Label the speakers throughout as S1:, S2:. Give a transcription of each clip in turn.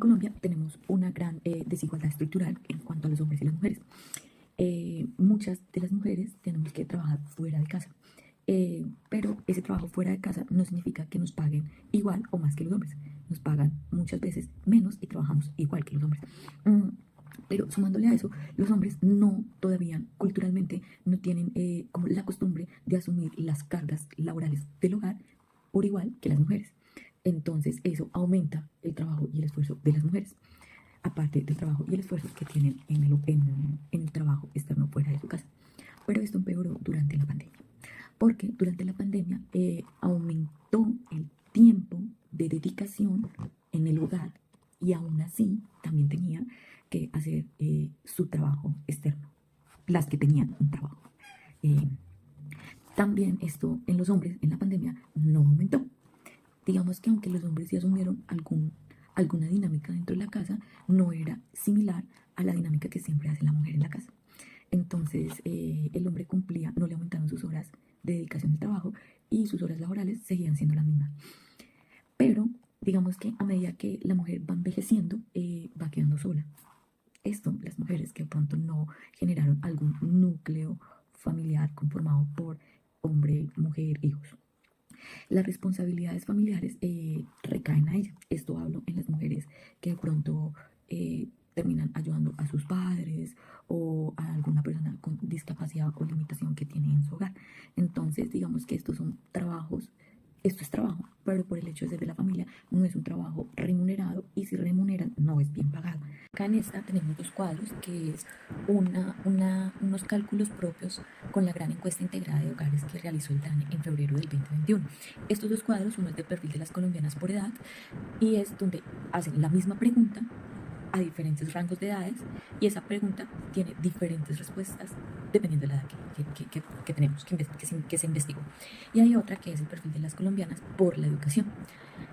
S1: Colombia tenemos una gran desigualdad estructural en cuanto a los hombres y las mujeres. Muchas de las mujeres tenemos que trabajar fuera de casa, pero ese trabajo fuera de casa no significa que nos paguen igual o más que los hombres. Nos pagan muchas veces menos y trabajamos igual que los hombres. Pero sumándole a eso, los hombres no todavía culturalmente no tienen como la costumbre de asumir las cargas laborales del hogar por igual que las mujeres. Entonces eso aumenta el trabajo y el esfuerzo de las mujeres, aparte del trabajo y el esfuerzo que tienen en el trabajo externo fuera de su casa. Pero esto empeoró durante la pandemia, porque durante la pandemia aumentó el tiempo de dedicación en el hogar y aún así también tenía que hacer su trabajo externo, las que tenían un trabajo. Eh, También esto en los hombres en la pandemia no aumentó. Digamos que aunque los hombres sí asumieron alguna dinámica dentro de la casa, no era similar a la dinámica que siempre hace la mujer en la casa. Entonces el hombre cumplía, no le aumentaron sus horas de dedicación al trabajo y sus horas laborales seguían siendo las mismas. Pero digamos que a medida que la mujer va envejeciendo, va quedando sola. Esto, las mujeres que de pronto no generaron algún núcleo familiar conformado por hombre, mujer, hijos. Las responsabilidades familiares recaen a ella. Esto hablo en las mujeres que de pronto terminan ayudando a sus padres o a alguna persona con discapacidad o limitación que tiene en su hogar. Entonces, digamos que estos son trabajos, esto es trabajo, pero por el hecho de ser de la familia no es un trabajo remunerado y si remuneran no es bien pagado. Acá en esta tenemos dos cuadros que es unos cálculos propios con la gran encuesta integrada de hogares que realizó el DANE en febrero del 2021. Estos dos cuadros, uno es del perfil de las colombianas por edad y es donde hacen la misma pregunta a diferentes rangos de edades y esa pregunta tiene diferentes respuestas dependiendo de la edad que tenemos, que se investigó. Y hay otra que es el perfil de las colombianas por la educación.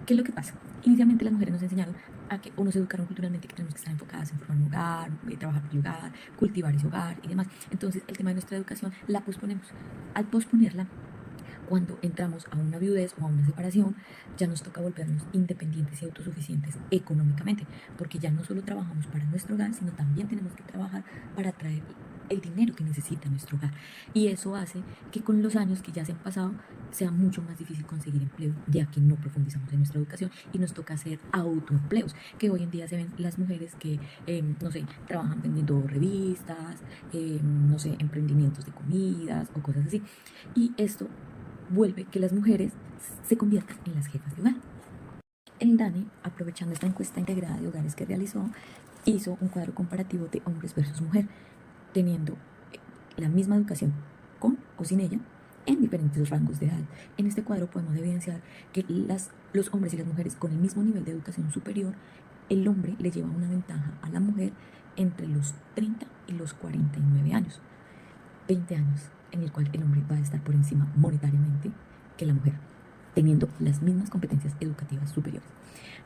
S1: ¿Qué es lo que pasa? Inicialmente las mujeres nos enseñaron a que, o nos educaron culturalmente que tenemos que estar enfocadas en formar un hogar, trabajar por el hogar, cultivar ese hogar y demás. Entonces el tema de nuestra educación la posponemos. Al posponerla, cuando entramos a una viudez o a una separación, ya nos toca volvernos independientes y autosuficientes económicamente, porque ya no solo trabajamos para nuestro hogar, sino también tenemos que trabajar para traer el dinero que necesita nuestro hogar. Y eso hace que con los años que ya se han pasado sea mucho más difícil conseguir empleo, ya que no profundizamos en nuestra educación y nos toca hacer autoempleos, que hoy en día se ven las mujeres que, no sé, trabajan vendiendo revistas, no sé, emprendimientos de comidas o cosas así. Y esto vuelve que las mujeres se conviertan en las jefas de hogar. El DANE, aprovechando esta encuesta integrada de hogares que realizó, hizo un cuadro comparativo de hombres versus mujer, teniendo la misma educación con o sin ella en diferentes rangos de edad. En este cuadro podemos evidenciar que los hombres y las mujeres con el mismo nivel de educación superior, el hombre le lleva una ventaja a la mujer entre los 30 y los 49 años. 20 años en el cual el hombre va a estar por encima monetariamente que la mujer, teniendo las mismas competencias educativas superiores.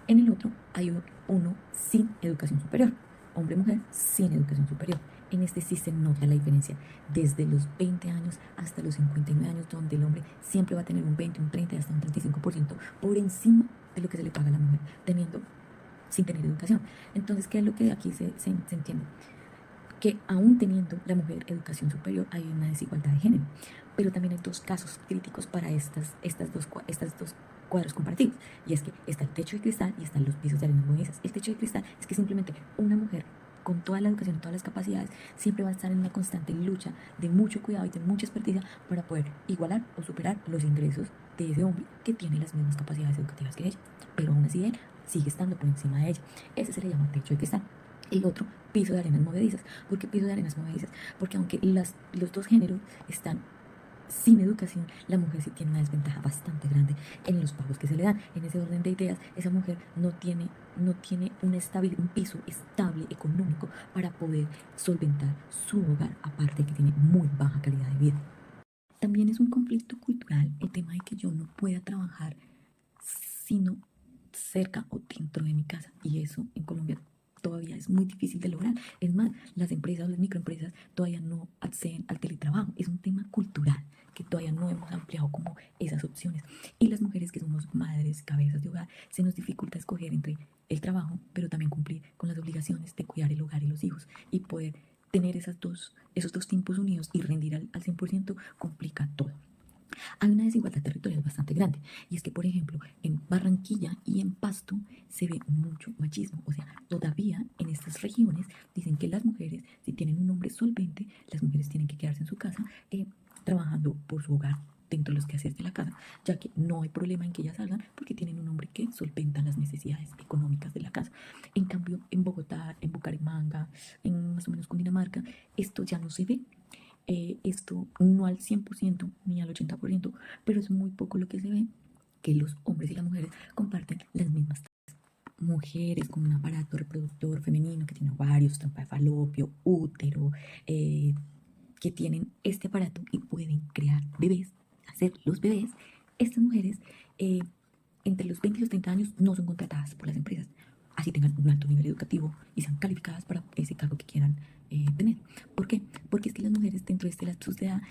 S1: En el otro hay uno sin educación superior, hombre-mujer sin educación superior. En este sí se nota la diferencia desde los 20 años hasta los 59 años, donde el hombre siempre va a tener un 20, un 30, hasta un 35% por encima de lo que se le paga a la mujer, sin tener educación. Entonces, ¿qué es lo que aquí se entiende? Que aún teniendo la mujer educación superior hay una desigualdad de género, pero también hay dos casos críticos para estas dos cuadros comparativos, y es que está el techo de cristal y están los pisos de arenas movedizas. El techo de cristal es que simplemente una mujer con toda la educación y todas las capacidades siempre va a estar en una constante lucha de mucho cuidado y de mucha experticia para poder igualar o superar los ingresos de ese hombre que tiene las mismas capacidades educativas que ella, pero aún así él sigue estando por encima de ella. Ese se le llama techo de cristal. El otro, piso de arenas movedizas. ¿Por qué piso de arenas movedizas? Porque aunque los dos géneros están sin educación, la mujer sí tiene una desventaja bastante grande en los pagos que se le dan. En ese orden de ideas, esa mujer no tiene un piso estable económico para poder solventar su hogar, aparte que tiene muy baja calidad de vida. También es un conflicto cultural el tema de que yo no pueda trabajar sino cerca o dentro de mi casa, y eso en Colombia todavía es muy difícil de lograr. Es más, las empresas o las microempresas todavía no acceden al teletrabajo. Es un tema cultural que todavía no hemos ampliado como esas opciones. Y las mujeres que somos madres, cabezas de hogar, se nos dificulta escoger entre el trabajo, pero también obligaciones de cuidar el hogar y los hijos, y poder tener esos dos tiempos unidos y rendir al 100% complica todo. Hay una desigualdad territorial bastante grande, y es que, por ejemplo, en Barranquilla y en Pasto se ve mucho machismo. O sea, todavía en estas regiones dicen que las mujeres, si tienen un hombre solvente, las mujeres tienen que quedarse en su casa trabajando por su hogar dentro de los quehaceres de la casa, ya que no hay problema en que ellas salgan porque tienen un hombre que solventa las necesidades económicas de la casa. En cambio, en Bogotá, en Bucaramanga, en más o menos Cundinamarca, esto ya no se ve. Esto no al 100% ni al 80%, pero es muy poco lo que se ve, que los hombres y las mujeres comparten las mismas tareas. Mujeres con un aparato reproductor femenino que tiene ovarios, trompa de falopio, útero, que tienen este aparato y pueden crear bebés, hacer los bebés. Estas mujeres entre los 20 y los 30 años no son contratadas por las empresas, así tengan un alto nivel educativo y sean calificadas para ese cargo que quieran tener. ¿Por qué? Porque es que las mujeres dentro de este lapsus de edad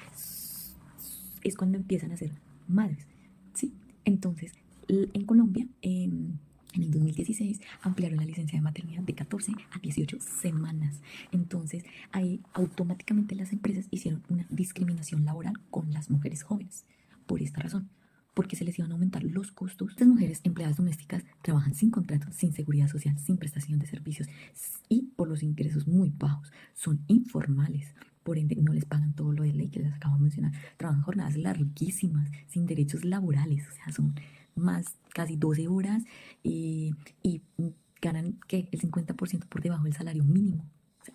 S1: es cuando empiezan a ser madres, ¿sí? Entonces, en Colombia, en el 2016 ampliaron la licencia de maternidad de 14 a 18 semanas. Entonces, ahí automáticamente las empresas hicieron una discriminación laboral con las mujeres jóvenes. Por esta razón, porque se les iban a aumentar los costos. Estas mujeres empleadas domésticas trabajan sin contrato, sin seguridad social, sin prestación de servicios y por los ingresos muy bajos. Son informales, por ende no les pagan todo lo de ley que les acabo de mencionar. Trabajan jornadas larguísimas, sin derechos laborales, o sea, son más casi 12 horas y ganan ¿qué? El 50% por debajo del salario mínimo. O sea,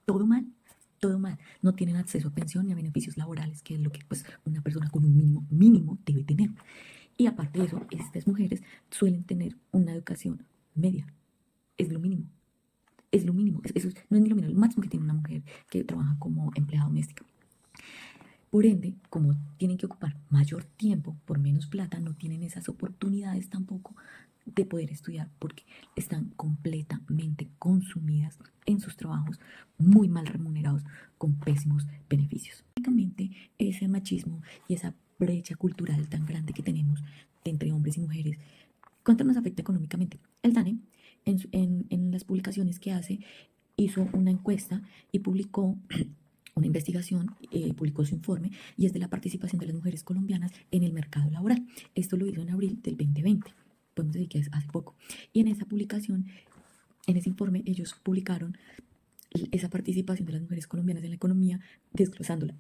S1: todo mal. Todo mal, no tienen acceso a pensión ni a beneficios laborales, que es lo que pues una persona con un mínimo debe tener. Y aparte de eso, estas mujeres suelen tener una educación media, es lo mínimo, es lo mínimo, eso no es ni lo mínimo, lo máximo que tiene una mujer que trabaja como empleada doméstica. Por ende, como tienen que ocupar mayor tiempo por menos plata, no tienen esas oportunidades tampoco de poder estudiar porque están completamente consumidas en sus trabajos muy mal remunerados con pésimos beneficios. Únicamente ese machismo y esa brecha cultural tan grande que tenemos entre hombres y mujeres, ¿cuánto nos afecta económicamente? El DANE, en las publicaciones que hace, hizo una encuesta y publicó una investigación, publicó su informe y es de la participación de las mujeres colombianas en el mercado laboral. Esto lo hizo en abril del 2020, podemos decir que es hace poco. Y en esa publicación, en ese informe, ellos publicaron esa participación de las mujeres colombianas en la economía, desglosándola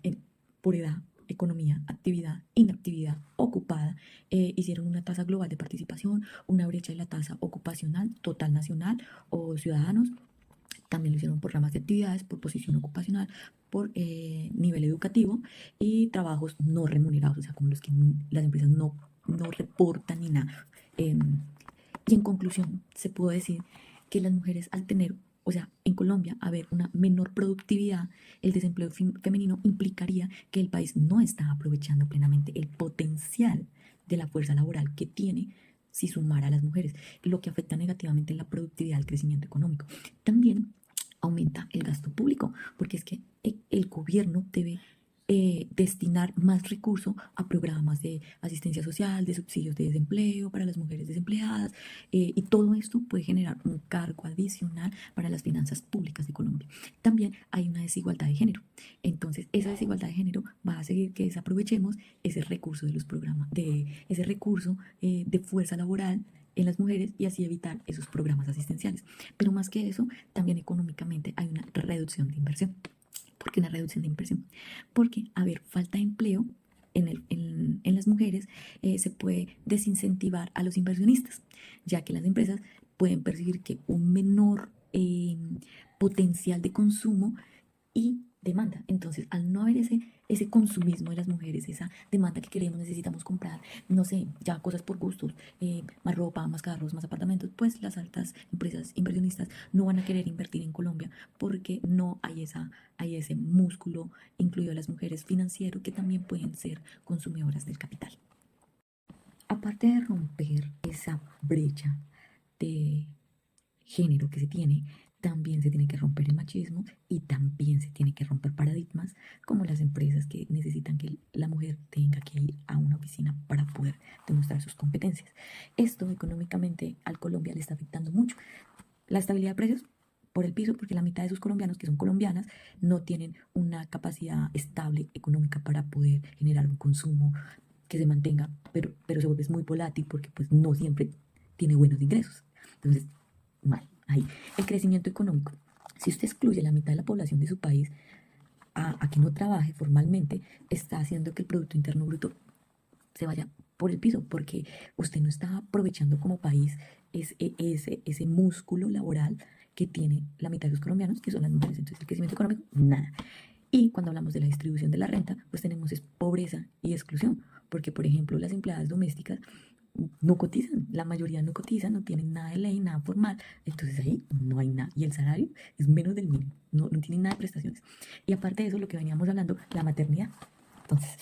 S1: por edad, economía, actividad, inactividad, ocupada. Hicieron una tasa global de participación, una brecha de la tasa ocupacional, total nacional o ciudadanos. También lo hicieron por ramas de actividades, por posición ocupacional, por nivel educativo y trabajos no remunerados, o sea, como los que las empresas no reportan ni nada. Y en conclusión, se pudo decir que las mujeres al tener, o sea, en Colombia, haber una menor productividad, el desempleo femenino implicaría que el país no está aprovechando plenamente el potencial de la fuerza laboral que tiene si sumara a las mujeres, lo que afecta negativamente la productividad, el crecimiento económico. También aumenta el gasto público, porque es que el gobierno debe destinar más recursos a programas de asistencia social, de subsidios de desempleo para las mujeres desempleadas, y todo esto puede generar un cargo adicional para las finanzas públicas de Colombia. También hay una desigualdad de género, entonces esa desigualdad de género va a seguir que desaprovechemos ese recurso de los programas, de ese recurso de fuerza laboral en las mujeres y así evitar esos programas asistenciales. Pero más que eso, también económicamente hay una reducción de inversión. ¿Por qué una reducción de inversión? Porque, a ver, falta de empleo en las mujeres se puede desincentivar a los inversionistas, ya que las empresas pueden percibir que un menor potencial de consumo y demanda. Entonces, al no haber ese consumismo de las mujeres, esa demanda que queremos, necesitamos comprar, no sé, ya cosas por gustos, más ropa, más carros, más apartamentos, pues las altas empresas inversionistas no van a querer invertir en Colombia porque no hay ese músculo, incluido las mujeres financiero, que también pueden ser consumidoras del capital. Aparte de romper esa brecha de género que se tiene, también se tiene que romper el machismo y también se tiene que romper paradigmas como las empresas que necesitan que la mujer tenga que ir a una oficina para poder demostrar sus competencias. Esto económicamente al Colombia le está afectando mucho. La estabilidad de precios, por el piso porque la mitad de esos colombianos que son colombianas no tienen una capacidad estable económica para poder generar un consumo que se mantenga, pero se vuelve muy volátil porque pues no siempre tiene buenos ingresos. Entonces, mal, ahí. El crecimiento económico. Si usted excluye la mitad de la población de su país a que no trabaje formalmente, está haciendo que el Producto Interno Bruto se vaya por el piso, porque usted no está aprovechando como país ese músculo laboral que tiene la mitad de los colombianos, que son las mujeres. Entonces, el crecimiento económico, nada. Y cuando hablamos de la distribución de la renta, pues tenemos es pobreza y exclusión, porque por ejemplo las empleadas domésticas no cotizan, la mayoría no cotizan, no tienen nada de ley, nada formal, entonces ahí no hay nada, y el salario es menos del mínimo, no tienen nada de prestaciones. Y aparte de eso, lo que veníamos hablando, la maternidad. Entonces,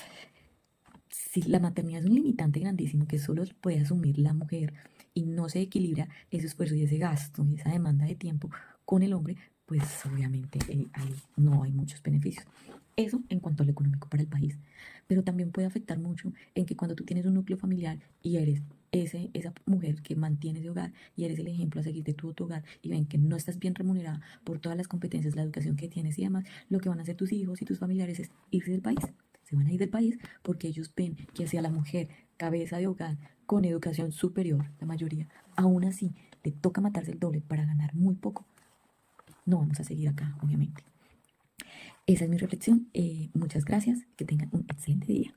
S1: si la maternidad es un limitante grandísimo que solo puede asumir la mujer y no se equilibra ese esfuerzo y ese gasto y esa demanda de tiempo con el hombre, pues obviamente ahí no hay muchos beneficios. Eso en cuanto a lo económico para el país. Pero también puede afectar mucho en que cuando tú tienes un núcleo familiar y eres esa mujer que mantiene ese hogar y eres el ejemplo a seguir de tu hogar y ven que no estás bien remunerada por todas las competencias, la educación que tienes y demás, lo que van a hacer tus hijos y tus familiares es irse del país. Se van a ir del país porque ellos ven que hacia la mujer cabeza de hogar con educación superior, la mayoría, aún así le toca matarse el doble para ganar muy poco. No vamos a seguir acá, obviamente. Esa es mi reflexión. Muchas gracias. Que tengan un excelente día.